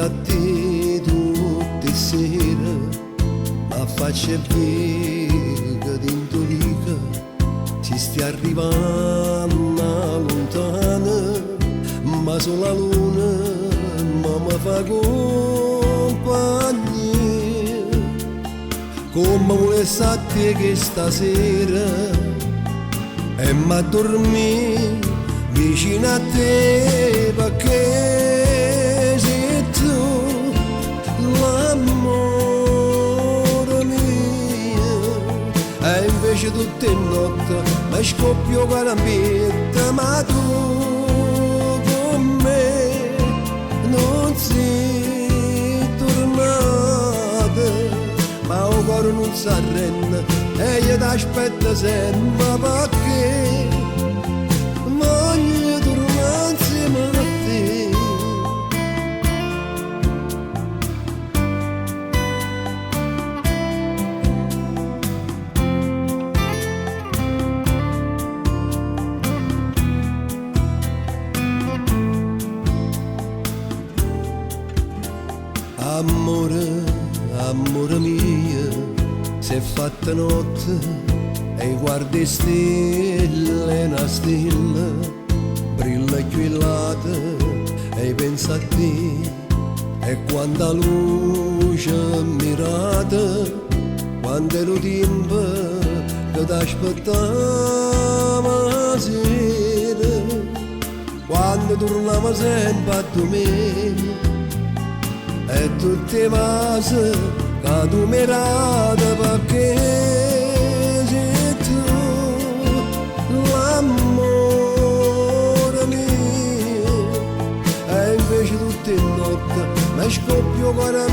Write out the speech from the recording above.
a te tutte le sere, ma faccia piega d'intolica, ci stia arrivando lontana, ma solo la luna mi fa compagnia, come volessi a te che stasera e mi dormire vicino a te, perché sei tu l'amore mio. E invece tutte le notti mi scoppio calambetta, ma tu con me non sei tornata, ma il cuore non si arrende e io ti aspetto sempre, perché voglio tornare insieme a te. Amore, amore mio, se è fatta notte e guardi stelle, una stella brilla quillata e pensa a te, e quanta luce mirata, quando ero tempo che ti aspettavo sera, quando tornavo sempre a domenica e tutte le cose che tu mi rada, perché sei tu l'amore mio. E invece tutte le notti mi scoppio con la